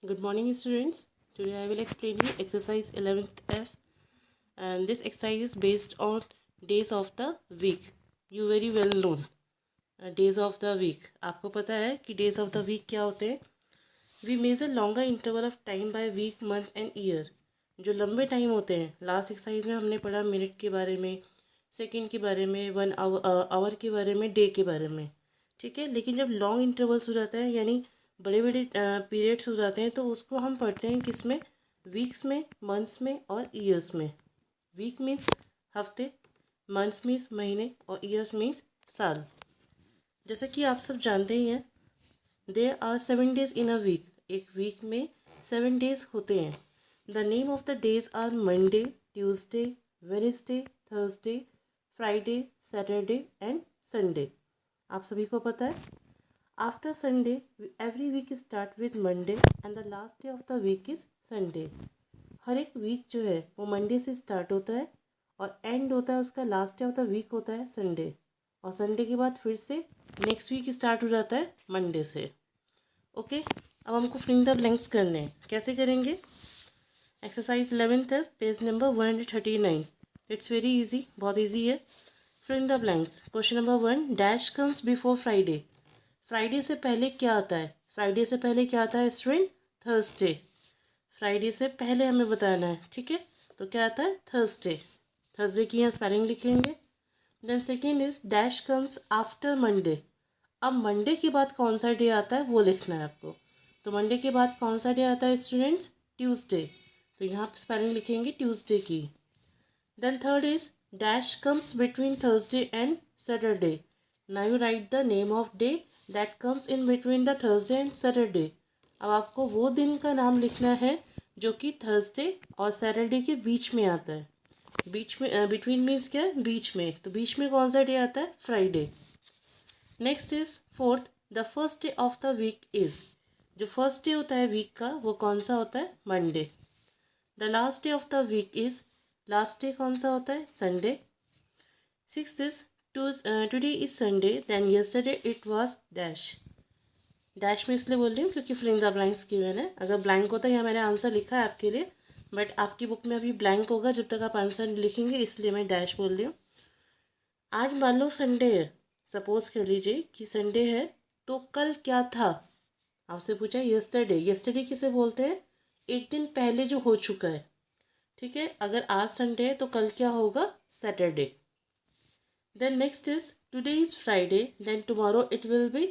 Good morning, students. Today I will explain you exercise 11th F, and this exercise is based on days of the week. You very well known days of the week. आपको पता है कि days of the week क्या होते हैं? We measure longer interval of time by week, month and year. जो लंबे time होते हैं, लास्ट एक्सरसाइज में हमने पढ़ा मिनट के बारे में, सेकंड के बारे में, 1 आवर के बारे में, डे के बारे में, ठीक है। लेकिन जब लॉन्ग इंटरवल्स हो जाता है यानी बड़े बड़े पीरियड्स हो जाते हैं तो उसको हम पढ़ते हैं किस में, वीक्स में, मंथ्स में और ईयर्स में। वीक मीन्स हफ्ते, मंथ्स मीन्स महीने और ईयर्स मीन्स साल। जैसा कि आप सब जानते ही हैं, there are 7 days in a week. एक वीक में 7 डेज होते हैं। The name of the days are Monday, Tuesday, Wednesday, Thursday, Friday, Saturday and Sunday. आप सभी को पता है। After Sunday every week start with Monday and the last day of the week is Sunday. हर एक week जो है वो मंडे से स्टार्ट होता है और एंड होता है उसका, last day of the week होता है संडे, और संडे के बाद फिर से नेक्स्ट वीक स्टार्ट हो जाता है मंडे से। ओके, अब हमको फिलिंग द ब्लैंक्स करने हैं। कैसे करेंगे? एक्सरसाइज 11th है, page number 139। It's very easy, बहुत इजी है। Filling the blanks. Question number 1, dash comes before Friday. Friday से पहले क्या आता है? फ्राइडे से पहले क्या आता है स्टूडेंट? थर्सडे। फ्राइडे से पहले हमें बताना है, ठीक है। तो क्या आता है? थर्सडे। थर्सडे की यहाँ स्पेलिंग लिखेंगे। Then second is dash comes after Monday. अब मंडे के बाद कौन सा डे आता है वो लिखना है आपको। तो मंडे के बाद कौन सा डे आता है स्टूडेंट्स? ट्यूसडे। तो यहाँ पर स्पेलिंग लिखेंगे ट्यूसडे की। Then third is dash comes between Thursday and Saturday. Now you write the name of day that comes in between the Thursday and Saturday. अब आपको वो दिन का नाम लिखना है जो कि थर्सडे और सैटरडे के बीच में आता है। बीच में, बिटवीन मीन्स क्या है? बीच में। तो बीच में कौन सा डे आता है? Friday. Next is fourth, the first day of the week is. जो फर्स्ट डे होता है वीक का वो कौन सा होता है? Monday. The last day of the week is, last day कौन सा होता है? Sunday. Sixth is today is Sunday then yesterday it was dash. Dash में इसलिए बोल रही हूँ क्योंकि फिलिंग द ब्लैंक्स की मैंने, अगर ब्लैंक होता है यहाँ मैंने आंसर लिखा है आपके लिए, बट आपकी बुक में अभी ब्लैंक होगा जब तक आप आंसर लिखेंगे, इसलिए मैं डैश बोल रही हूँ। आज मान लो संडे है, सपोज कर लीजिए कि संडे है, तो कल क्या था? आपसे पूछा यस्टरडे। यस्टरडे किसे बोलते हैं? एक दिन पहले जो हो चुका है, ठीक है। अगर आज संडे है तो कल क्या होगा? Saturday. Then next is today is Friday then tomorrow it will be.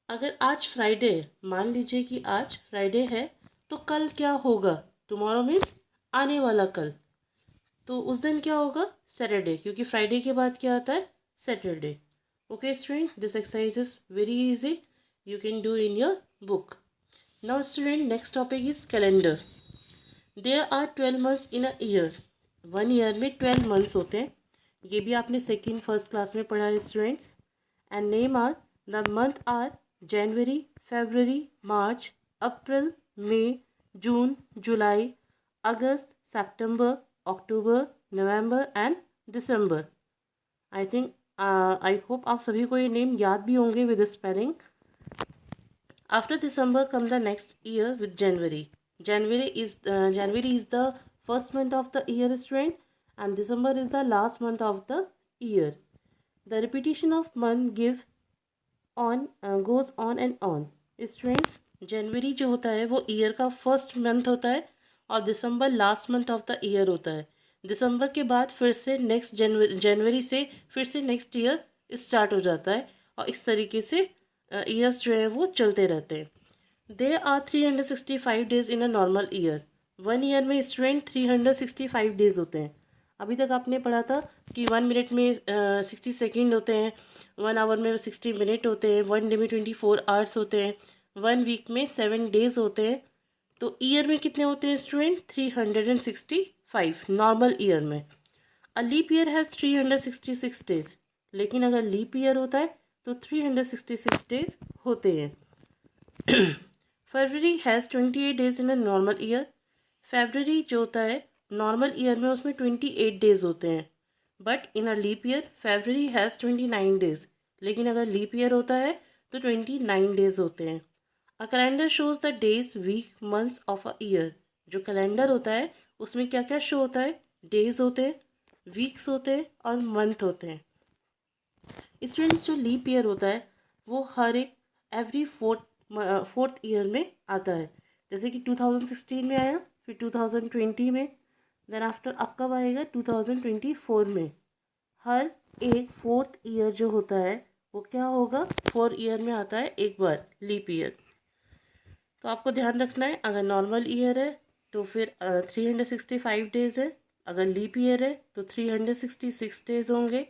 अगर आज फ्राइडे है, मान लीजिए कि आज फ्राइडे है, तो कल क्या होगा? टुमारो मीन्स आने वाला कल, तो उस दिन क्या होगा? सैटरडे, क्योंकि फ्राइडे के बाद क्या आता है? Saturday. Okay student, this exercise is very easy, you can do in your book. Now student, next topic is calendar. There are 12 months in a year. 1 year में 12 मंथ्स होते हैं। ये भी आपने सेकेंड फर्स्ट क्लास में पढ़ा है students. And name are, the month are January, February, March, April, May, June, July, August, September, October, November and December. I think, I hope आप सभी को ये नेम याद भी होंगे with spelling. After December come the next year with January. January is the first month of the year student, and December is the last month of the year. The repetition of month give on goes on and on. Students, जनवरी जो होता है वो year का first month होता है और दिसंबर last month of the year होता है। दिसंबर के बाद फिर से नेक्स्ट जनवरी से फिर से नेक्स्ट ईयर स्टार्ट हो जाता है, और इस तरीके से ईयर्स जो है वो चलते रहते हैं। There are 365 days in a normal year. 1 year में स्टूडेंट 365 डेज होते हैं। अभी तक आपने पढ़ा था कि 1 मिनट में 60 सेकेंड होते हैं, 1 आवर में 60 मिनट होते हैं, 1 डे में 24 आवर्स होते हैं, 1 वीक में 7 डेज होते हैं। तो ईयर में कितने होते हैं स्टूडेंट? 365 नॉर्मल ईयर में। A leap year has 366 days, लेकिन अगर लीप ईयर होता है तो 366 डेज होते हैं। February has 28 days in a normal year. फरवरी जो होता है नॉर्मल ईयर में उसमें 28 डेज होते हैं, but in a leap year February has 29 days, लेकिन अगर लीप ईयर होता है तो 29 डेज होते हैं। A calendar shows the days week months of a year. जो कैलेंडर होता है उसमें क्या क्या शो होता है, डेज होते हैं, वीक्स होते हैं और मंथ होते हैं। स्टूडेंट्स, जो लीप ईयर होता है वो हर एक एवरी फोर्थ ईयर में आता है। जैसे कि 2016 में आया, फिर 2020 में, देन आफ्टर अब कब आएगा 2024 में। हर एक फोर्थ ईयर जो होता है वो क्या होगा, 4 ईयर में आता है एक बार लीप ईयर। तो आपको ध्यान रखना है, अगर नॉर्मल ईयर है तो फिर 365 डेज़ है, अगर लीप ईयर है तो 366 डेज़ होंगे।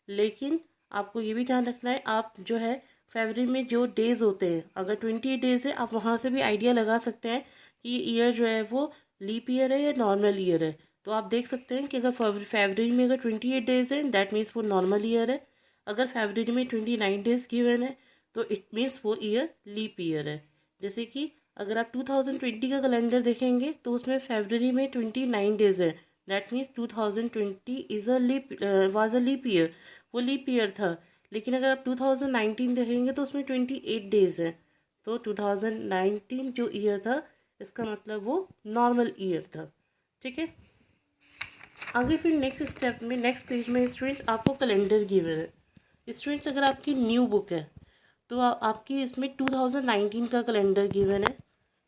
लेकिन आपको ये भी ध्यान रखना है, आप जो है फरवरी में जो डेज़ होते हैं, अगर 28 डेज़ है आप वहाँ से भी आइडिया लगा सकते हैं कि ये ईयर जो है वो लीप ईयर है या नॉर्मल ईयर है। तो आप देख सकते हैं कि अगर फरवरी में अगर 28 डेज़ है दैट मीन्स वो नॉर्मल ईयर है, अगर फरवरी में 29 डेज़ गिवन है तो इट मीन्स वो ईयर लीप ईयर है। जैसे कि अगर आप 2020 का कैलेंडर देखेंगे तो उसमें फरवरी में 29 डेज़ है, that means 2020 is a leap was a leap year, वो लीप ईयर था। लेकिन अगर आप 2019 देखेंगे तो उसमें 28 डेज़ है, तो 2019 जो ईयर था इसका मतलब वो नॉर्मल ईयर था। ठीक है, आगे फिर नेक्स्ट स्टेप में, नेक्स्ट पेज में स्टूडेंट्स आपको कैलेंडर गिवन है। स्टूडेंट्स, अगर आपकी न्यू बुक है तो आपकी इसमें 2019 का कैलेंडर गिवन है।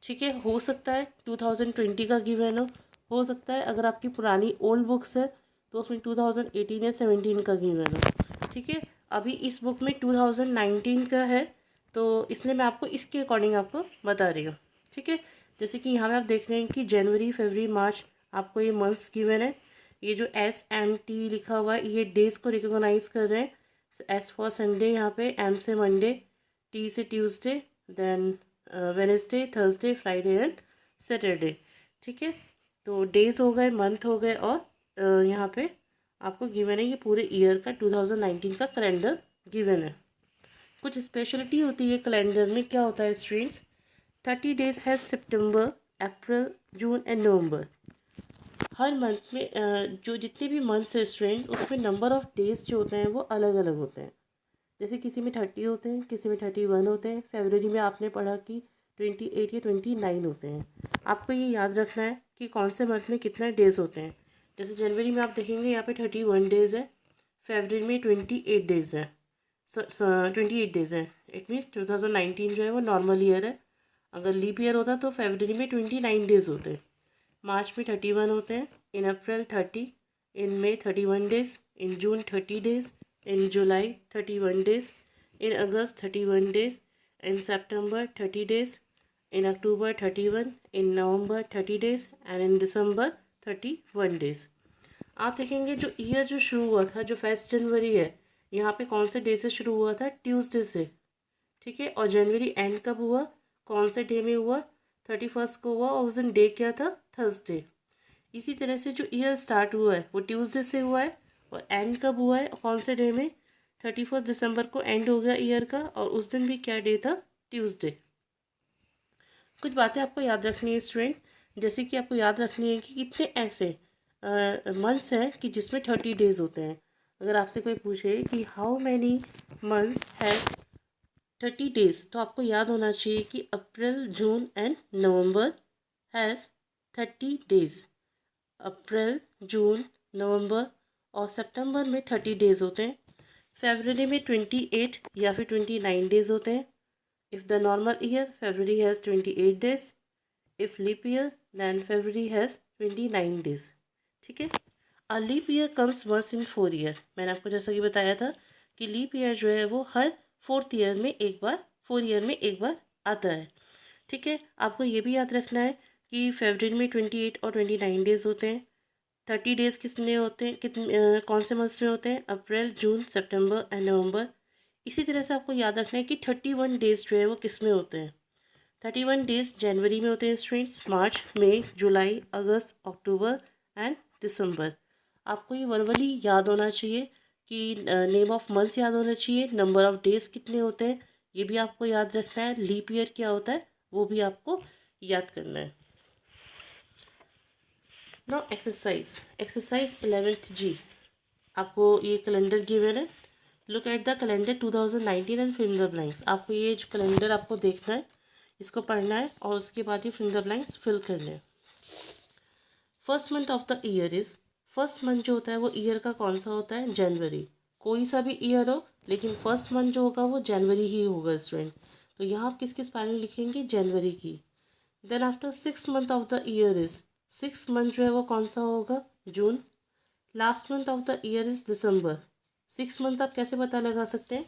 ठीक है, हो सकता है 2020 का गिवन हो सकता है अगर आपकी पुरानी ओल्ड बुक्स है तो उसमें 2018 या 17 का गिवन हो। ठीक है, अभी इस बुक में 2019 का है तो इसलिए मैं आपको इसके अकॉर्डिंग आपको बता रही हूँ। ठीक है, जैसे कि यहाँ पे आप देख रहे हैं कि जनवरी, फरवरी, मार्च आपको ये मंथ्स गिवन है। ये जो SMT लिखा हुआ है ये डेज़ को रिकॉग्नाइज कर रहे हैं। S फॉर संडे, यहाँ पे M से मंडे, T से Tuesday, then Wednesday, Thursday, Friday and Saturday. ठीक है, तो डेज़ हो गए, मंथ हो गए और यहाँ पे आपको गिवन है ये पूरे ईयर का 2019 का कैलेंडर गिवन है। कुछ स्पेशलिटी होती है कैलेंडर में, क्या होता है स्टूडेंट्स, 30 डेज है सितंबर, अप्रैल, जून एंड नवंबर। हर मंथ में जो जितने भी मंथ्स है स्टूडेंट्स उसमें नंबर ऑफ़ डेज जो होते हैं वो अलग अलग होते हैं। जैसे किसी में 30 होते हैं, किसी में 31 होते हैं। फरवरी में आपने पढ़ा कि 28 या 29 होते हैं। आपको ये याद रखना है कि कौन से मंथ में कितना डेज़ होते हैं। जैसे जनवरी में आप देखेंगे यहाँ पे 31 डेज़ है, फरवरी में 28 डेज़ है, 28 डेज़ है। इट मीन्स 2019 जो है वो नॉर्मल ईयर है। अगर लीप ईयर होता तो फरवरी में 29 डेज़ होते हैं, मार्च में 31 होते हैं, इन अप्रैल 30, इन मई 31 days, in June 30 days, in July 31 days, in August 31 days, in September 30 days, in October 31, in November 30 days and in December 31 days। आप देखेंगे जो ईयर जो शुरू हुआ था, जो 1 जनवरी है, यहाँ पे कौन से डे से शुरू हुआ था, ट्यूसडे से। ठीक है, और जनवरी एंड कब हुआ, कौन से डे में हुआ, 31 को हुआ और उस दिन डे क्या था, थर्सडे। इसी तरह से जो ईयर स्टार्ट हुआ है वो ट्यूसडे से हुआ है और एंड कब हुआ है, कौन से डे में, 31 दिसंबर को एंड हो गया ईयर का और उस दिन भी क्या डे था, ट्यूसडे। कुछ बातें आपको याद रखनी है स्टूडेंट, जैसे कि आपको याद रखनी है कि कितने ऐसे मंथ्स हैं कि जिसमें 30 डेज होते हैं। अगर आपसे कोई पूछे कि how many months have 30 days, तो आपको याद होना चाहिए कि अप्रैल, जून एंड नवंबर हैज़ 30 डेज। अप्रैल, जून, नवंबर और सितंबर में 30 डेज़ होते हैं। फरवरी में 28 या फिर 29 डेज़ होते हैं। If the normal year February has 28 days, if leap year then February has 29 days. ठीक है, a leap year comes once in 4 year. मैंने आपको जैसा कि बताया था कि लीप ईयर जो है वो हर 4th ईयर में एक बार, 4 ईयर में एक बार आता है। ठीक है, आपको ये भी याद रखना है कि फरवरी में 28 और 29 डेज़ होते हैं। 30 डेज़ कितने होते हैं, कितने कौन से मंथ्स में होते हैं, अप्रैल, जून, सितंबर एंड नवंबर। इसी तरह से आपको याद रखना है कि 31 डेज़ जो है वो किस में होते हैं। 31 डेज़ जनवरी में होते हैं students, March, May, July, August, October and दिसंबर। आपको ये वर्बली याद होना चाहिए कि नेम ऑफ मंथ्स याद होना चाहिए, नंबर ऑफ़ डेज़ कितने होते हैं ये भी आपको याद रखना है, लीप ईयर क्या होता है वो भी आपको याद करना है। नाउ एक्सरसाइज 11th जी, आपको ये कैलेंडर गिवन है। Look at the calendar 2019 and fill in the blanks. आपको ये जो कैलेंडर आपको देखना है, इसको पढ़ना है और उसके बाद ही फिंगर ब्लैंक्स फिल करने हैं। First month of the year is, first month जो होता है वो ईयर का कौन सा होता है? जनवरी। कोई सा भी ईयर हो लेकिन फर्स्ट मंथ जो होगा वो जनवरी ही होगा स्टूडेंट। तो यहाँ आप किसकी स्पेलिंग लिखेंगे? जनवरी की। Then after six month of the year is, six month जो है वो कौन सा होगा? जून। Last month of the year is December. Six month आप कैसे पता लगा सकते हैं?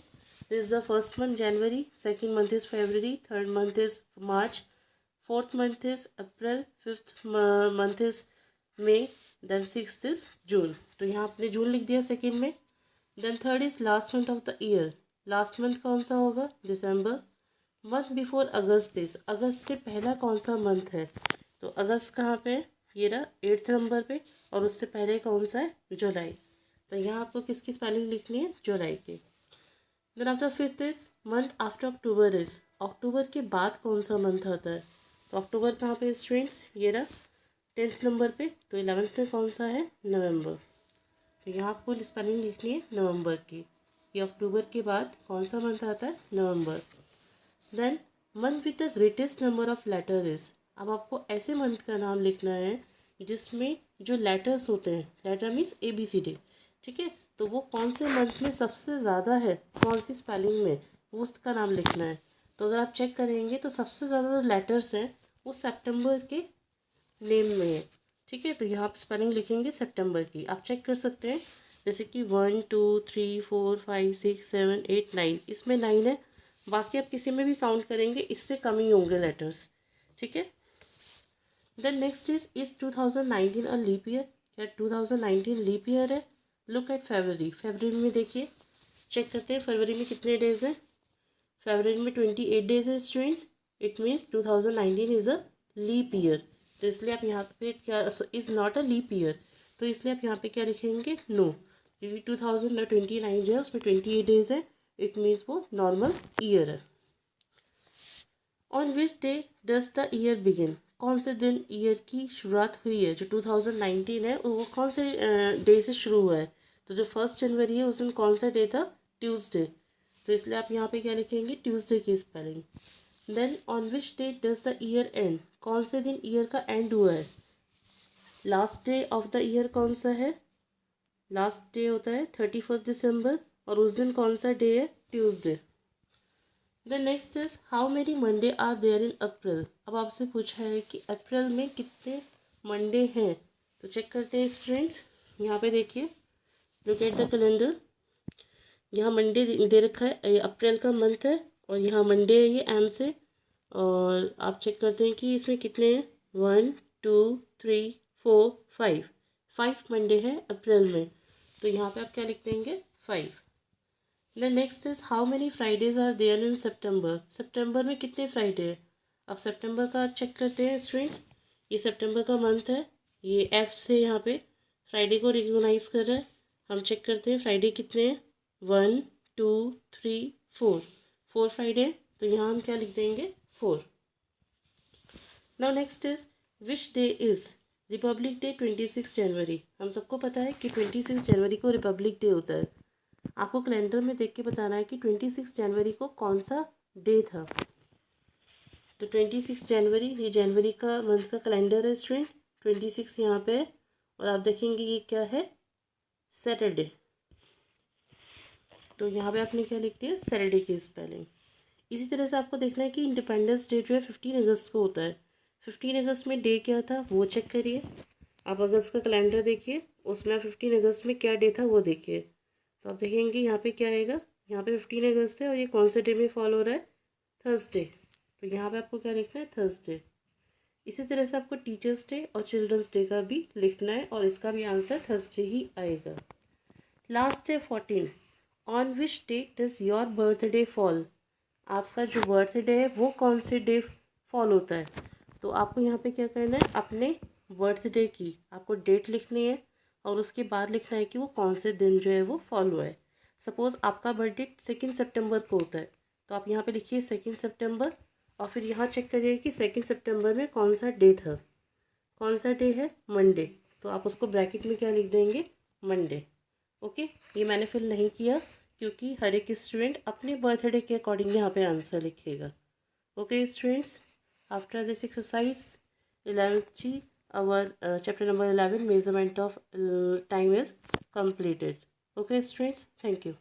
This is the first month January, second month is February, third month is March, fourth month is April, fifth month is May, then sixth is June. तो यहाँ आपने जून लिख दिया सेकेंड में। Then third is last month of the year, last month कौन सा होगा? December. Month before August is, अगस्त से पहला कौन सा मंथ है? तो अगस्त कहाँ पे है? ये रहा 8th नंबर पे। और उससे पहले कौन सा है? जुलाई। तो यहाँ आपको किसकी स्पेलिंग लिखनी है? जुलाई की। Then after fifth is month after October is, अक्टूबर के बाद कौन सा मंथ आता है? तो अक्टूबर कहाँ पे स्टूडेंट्स? ये रहा 10th नंबर पे। तो 11th में कौन सा है? नवंबर। तो यहाँ आपको स्पेलिंग लिखनी है नवंबर की। ये अक्टूबर के बाद कौन सा मंथ आता है? नवंबर। Then month with the greatest number of letter is, अब आपको ऐसे मंथ का नाम लिखना है जिसमें जो लेटर्स होते हैं, लेटर मीन्स ABCD, ठीक है। तो वो कौन से मंथ में सबसे ज़्यादा है, कौन सी स्पेलिंग में, वो उसका नाम लिखना है। तो अगर आप चेक करेंगे तो सबसे ज़्यादा जो लेटर्स हैं वो सितंबर के नेम में है, ठीक है। तो यहाँ आप स्पेलिंग लिखेंगे सितंबर की। आप चेक कर सकते हैं जैसे कि 1 2 3 4 5 6 7 8 9, इसमें 9 है। बाकी आप किसी में भी काउंट करेंगे इससे कम ही होंगे लेटर्स, ठीक है। Then next is 2019 a leap year? क्या 2019 लीप ईयर है? लुक एट फरवरी, फरवरी में देखिए, चेक करते हैं फरवरी में कितने डेज हैं। फरवरी में 28 डेज है students. It means 2019 is a leap year. तो इसलिए आप यहाँ पे क्या, is not a leap year, तो इसलिए आप यहाँ पे क्या लिखेंगे? नो। क्योंकि 2029 जो है उसमें 28 डेज है, इट मीन्स वो नॉर्मल ईयर है। On which day does the year begin, कौन से दिन ईयर की शुरुआत हुई है? जो 2019 है वो कौन से डे से शुरू हुआ है? तो जो 1 जनवरी है उस दिन कौन सा डे था? ट्यूसडे। तो इसलिए आप यहाँ पे क्या लिखेंगे? ट्यूसडे की spelling. Then on which day does the year end, कौन से दिन ईयर का एंड हुआ है? Last day of the year कौन सा है? लास्ट डे होता है 31 दिसंबर, और उस दिन कौन सा डे है? Tuesday. The next is how many Monday are there in April. अब आपसे पूछा है कि अप्रैल में कितने मंडे हैं। तो चेक करते हैं स्टूडेंट्स, यहाँ पे देखिए, लुक एट द कैलेंडर। यहाँ मंडे दे रखा है, अप्रैल का मंथ है, और यहाँ मंडे है ये एम से। और आप चेक करते हैं कि इसमें कितने हैं? 1 2 3 4 5, 5 मंडे है अप्रैल में। तो यहाँ पे आप क्या लिख देंगे? 5। The next is how many Fridays are there in September, सितंबर में कितने फ्राइडे हैं? अब सितंबर का चेक करते हैं स्टूडेंट्स, ये सितंबर का मंथ है, ये एफ से यहाँ पे फ्राइडे को रिकॉग्नाइज कर रहा है। हम चेक करते हैं फ्राइडे कितने हैं? 1 2 3 4, 4 फ्राइडे। तो यहाँ हम क्या लिख देंगे? 4। Now next is which day is Republic day 26 जनवरी। हम सबको पता है कि 26 जनवरी को रिपब्लिक डे होता है। आपको कैलेंडर में देख के बताना है कि 26 जनवरी को कौन सा डे था। तो 26 जनवरी, ये जनवरी का मंथ का कैलेंडर है स्टूडेंट। 26 यहाँ पे है, और आप देखेंगे ये क्या है? सैटरडे। तो यहाँ पे आपने क्या लिख दिया? सैटरडे की स्पेलिंग। इसी तरह से आपको देखना है कि इंडिपेंडेंस डे जो है 15 अगस्त को होता है। 15 अगस्त में डे क्या था वो चेक करिए। आप अगस्त का कैलेंडर देखिए, उसमें आप 15 अगस्त में क्या डे था वो देखिए। तो आप देखेंगे यहाँ पे क्या आएगा? यहाँ पे 15 अगस्त है, और ये कौन से डे में फॉल हो रहा है? थर्सडे। तो यहाँ पे आपको क्या लिखना है? थर्सडे। इसी तरह से आपको टीचर्स डे और चिल्ड्रंस डे का भी लिखना है, और इसका भी आंसर थर्सडे ही आएगा। लास्ट है 14, on which day does your birthday fall. आपका जो बर्थडे है वो कौन से डे फॉल होता है? तो आपको यहाँ पे क्या करना है? अपने बर्थडे की आपको डेट लिखनी है, और उसके बाद लिखना है कि वो कौन से दिन जो है वो फॉल हुआ है। सपोज़ आपका बर्थडे 2 सितंबर को होता है, तो आप यहाँ पे लिखिए 2 सितंबर, और फिर यहाँ चेक करिए कि 2 सितंबर में कौन सा डे था। कौन सा डे है? मंडे। तो आप उसको ब्रैकेट में क्या लिख देंगे? मंडे। ओके, ये मैंने फिल नहीं किया क्योंकि हर एक स्टूडेंट अपने बर्थडे के अकॉर्डिंग यहाँ पे आंसर लिखेगा। Okay students, after this exercise 11th G, our chapter number 11 measurement of time is completed. Okay students, thank you.